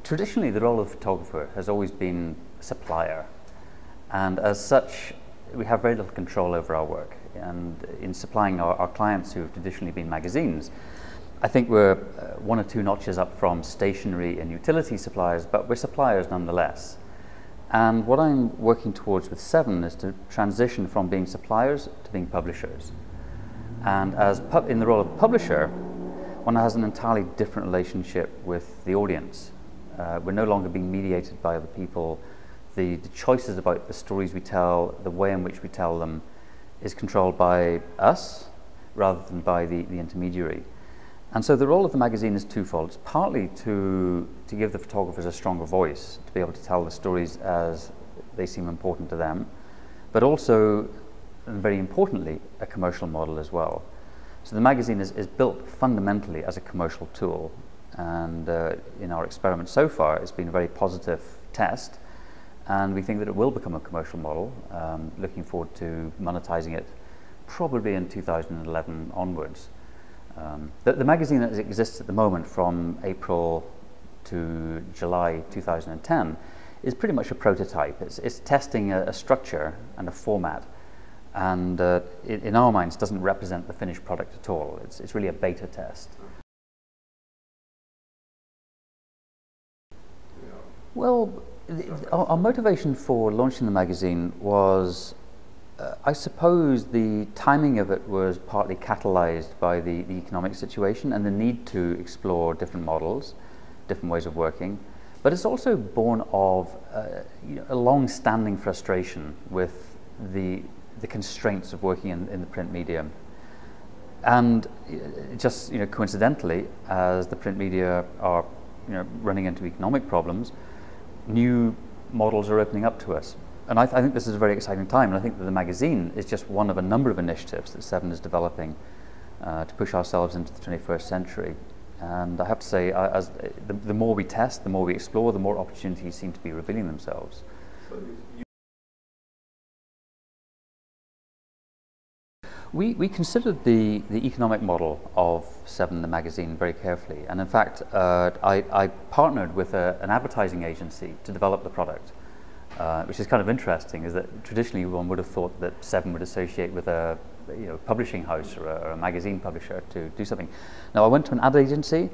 Traditionally, the role of photographer has always been a supplier, and as such, we have very little control over our work. And in supplying our clients who have traditionally been magazines, I think we're one or two notches up from stationery and utility suppliers, but we're suppliers nonetheless. And what I'm working towards with VII is to transition from being suppliers to being publishers. And as in the role of publisher, one has an entirely different relationship with the audience. We're no longer being mediated by other people. The choices about the stories we tell, the way in which we tell them, is controlled by us rather than by the intermediary. And so the role of the magazine is twofold. It's partly to give the photographers a stronger voice, to be able to tell the stories as they seem important to them, but also, and very importantly, a commercial model as well. So the magazine is built fundamentally as a commercial tool, and in our experiment so far, it's been a very positive test, and we think that it will become a commercial model. Looking forward to monetizing it probably in 2011 onwards. The magazine as it exists at the moment from April to July 2010 is pretty much a prototype. It's testing a structure and a format, and in our minds doesn't represent the finished product at all. It's really a beta test. Well, our motivation for launching the magazine was, I suppose the timing of it was partly catalyzed by the economic situation and the need to explore different models, different ways of working. But it's also born of a long-standing frustration with the constraints of working in the print medium. And just coincidentally, as the print media are running into economic problems, new models are opening up to us. And I think this is a very exciting time, and I think that the magazine is just one of a number of initiatives that VII is developing to push ourselves into the 21st century. And I have to say, the more we test, the more we explore, the more opportunities seem to be revealing themselves. We considered the economic model of VII, the magazine, very carefully. And in fact, I partnered with an advertising agency to develop the product, which is kind of interesting, is that traditionally one would have thought that VII would associate with a publishing house or a magazine publisher to do something. Now, I went to an ad agency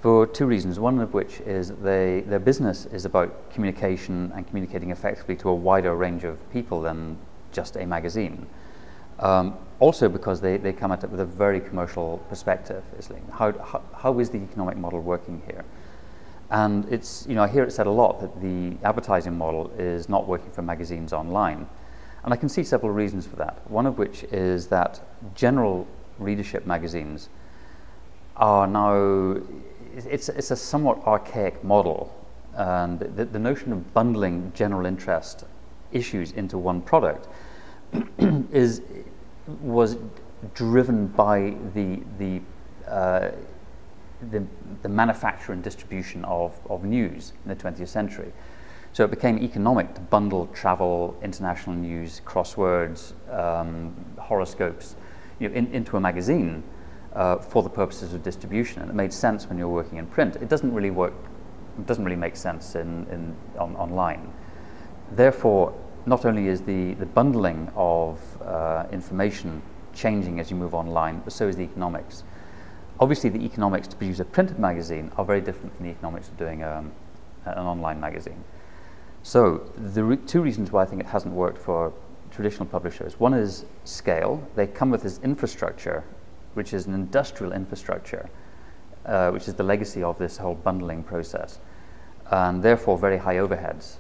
for two reasons, one of which is their business is about communication and communicating effectively to a wider range of people than just a magazine. Also because they come at it with a very commercial perspective. How is the economic model working here? And it's, I hear it said a lot that the advertising model is not working for magazines online. And I can see several reasons for that. One of which is that general readership magazines are now, it's a somewhat archaic model. And the notion of bundling general interest issues into one product was driven by the manufacture and distribution of news in the 20th century. So it became economic to bundle travel, international news, crosswords, horoscopes, into a magazine for the purposes of distribution. And it made sense when you're working in print. It doesn't really work. It doesn't really make sense online. Therefore, not only is the bundling of information changing as you move online, but so is the economics. Obviously, the economics to produce a printed magazine are very different from the economics of doing an online magazine. So the two reasons why I think it hasn't worked for traditional publishers. One is scale. They come with this infrastructure, which is an industrial infrastructure, which is the legacy of this whole bundling process, and therefore very high overheads.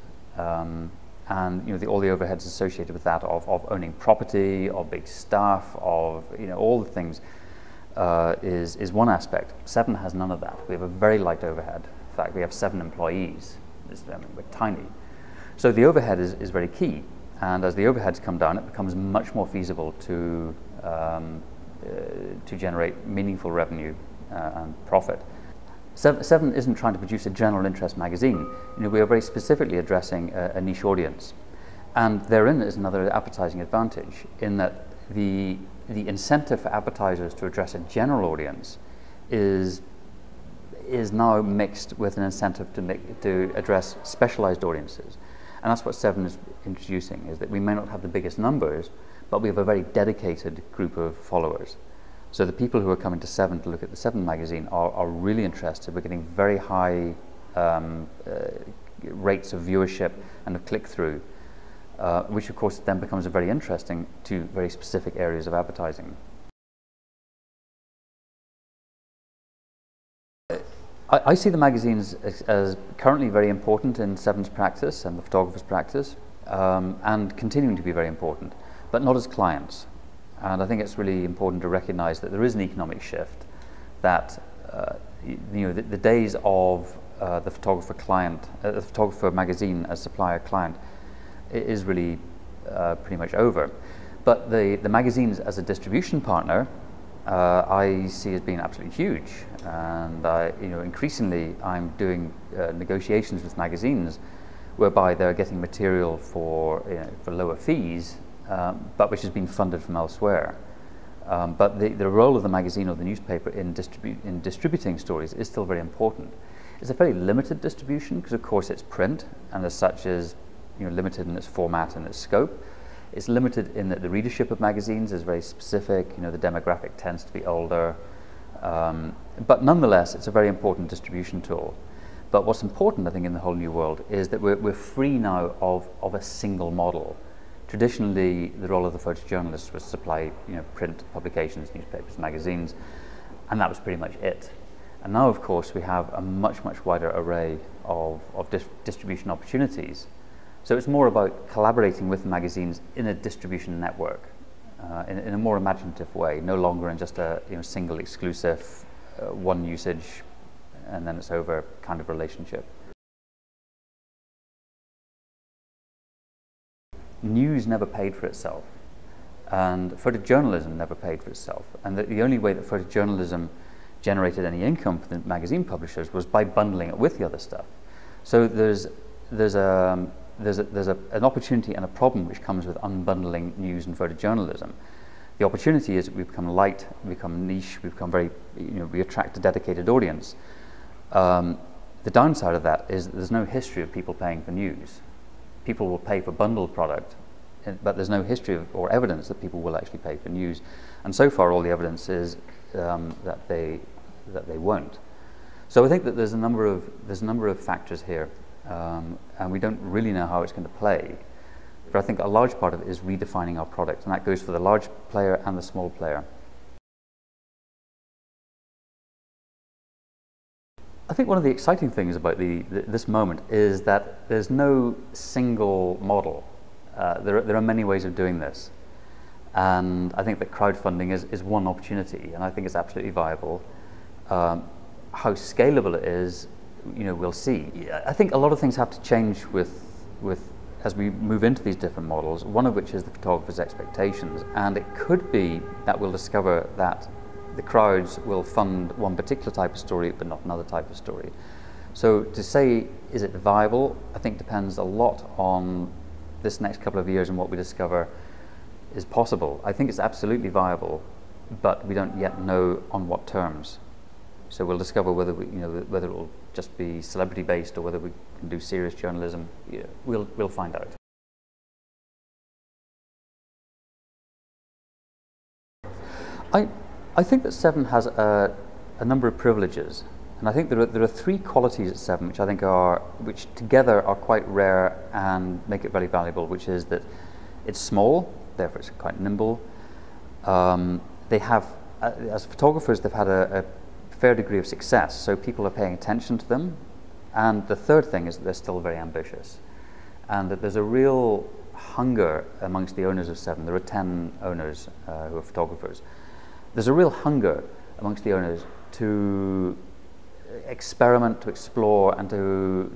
And all the overheads associated with that of owning property, of big staff, of all the things is one aspect. VII has none of that. We have a very light overhead. In fact, we have 7 employees. We're tiny. So the overhead is very key. And as the overheads come down, it becomes much more feasible to generate meaningful revenue and profit. VII isn't trying to produce a general interest magazine. We are very specifically addressing a niche audience, and therein is another advertising advantage in that the incentive for advertisers to address a general audience is is now mixed with an incentive to address specialized audiences. And that's what VII is introducing, is that we may not have the biggest numbers, but we have a very dedicated group of followers. So the people who are coming to VII to look at the VII magazine are really interested. We're getting very high rates of viewership and of click-through, which of course then becomes very interesting to very specific areas of advertising. I see the magazines as currently very important in VII's practice and the photographer's practice, and continuing to be very important, but not as clients. And I think it's really important to recognize that there is an economic shift, that the days of the photographer magazine as supplier client is really pretty much over. But the magazines as a distribution partner, I see as being absolutely huge, and increasingly I'm doing negotiations with magazines whereby they're getting material for lower fees, but which has been funded from elsewhere. But the role of the magazine or the newspaper in distributing stories is still very important. It's a very limited distribution because, of course, it's print, and as such is limited in its format and its scope. It's limited in that the readership of magazines is very specific. The demographic tends to be older, but nonetheless, it's a very important distribution tool. But what's important, I think, in the whole new world is that we're free now of a single model. Traditionally, the role of the photojournalist was to supply print publications, newspapers, magazines, and that was pretty much it. And now, of course, we have a much, much wider array of distribution opportunities. So it's more about collaborating with magazines in a distribution network, in a more imaginative way, no longer in just a single exclusive, one usage, and then it's over kind of relationship. News never paid for itself, and photojournalism never paid for itself. And the only way that photojournalism generated any income for the magazine publishers was by bundling it with the other stuff. So there's an opportunity and a problem which comes with unbundling news and photojournalism. The opportunity is that we become light, we become niche, we become very, we attract a dedicated audience. The downside of that is that there's no history of people paying for news. People will pay for bundled product, but there's no history or evidence that people will actually pay for news. And so far, all the evidence is that they won't. So I think that there's a number of factors here, and we don't really know how it's going to play. But I think a large part of it is redefining our product, and that goes for the large player and the small player. I think one of the exciting things about this moment is that there's no single model. There are many ways of doing this, and I think that crowdfunding is one opportunity, and I think it's absolutely viable. How scalable it is, we'll see. I think a lot of things have to change with as we move into these different models, one of which is the photographer's expectations, and it could be that we'll discover that the crowds will fund one particular type of story but not another type of story. So to say, is it viable, I think depends a lot on this next couple of years and what we discover is possible. I think it's absolutely viable, but we don't yet know on what terms. So we'll discover whether whether it will just be celebrity based or whether we can do serious journalism. We'll find out. I think that VII has a number of privileges, and I think there are three qualities at VII which I think which together are quite rare and make it very valuable. Which is that it's small, therefore it's quite nimble. They have, as photographers, they've had a fair degree of success, so people are paying attention to them. And the third thing is that they're still very ambitious, and that there's a real hunger amongst the owners of VII. There are 10 owners who are photographers. There's a real hunger amongst the owners to experiment, to explore, and to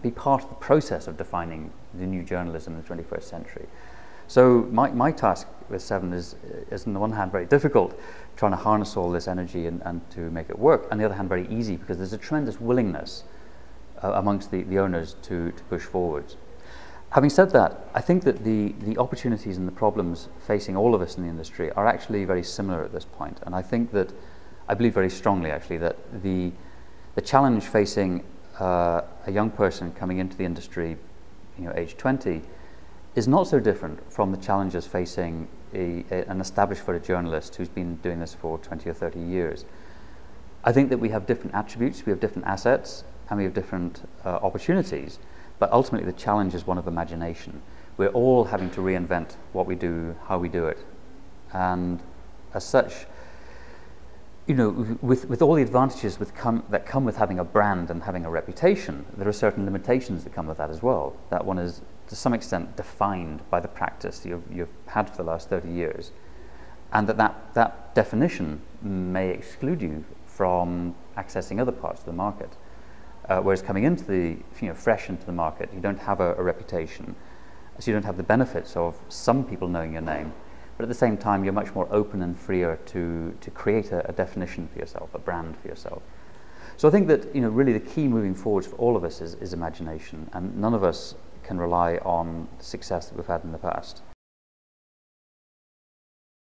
be part of the process of defining the new journalism in the 21st century. So my task with VII is on the one hand very difficult, trying to harness all this energy and to make it work, on the other hand very easy because there's a tremendous willingness amongst the owners to push forwards. Having said that, I think that the opportunities and the problems facing all of us in the industry are actually very similar at this point, and I believe very strongly actually that the challenge facing a young person coming into the industry, age 20, is not so different from the challenges facing an established photojournalist who's been doing this for 20 or 30 years. I think that we have different attributes, we have different assets, and we have different opportunities, but ultimately the challenge is one of imagination. We're all having to reinvent what we do, how we do it, and as such, with all the advantages that come with having a brand and having a reputation, there are certain limitations that come with that as well. That one is, to some extent, defined by the practice you've had for the last 30 years, and that definition may exclude you from accessing other parts of the market. Whereas coming into fresh into the market, you don't have a reputation, so you don't have the benefits of some people knowing your name. But at the same time, you're much more open and freer to create a definition for yourself, a brand for yourself. So I think that really the key moving forwards for all of us is imagination, and none of us can rely on the success that we've had in the past.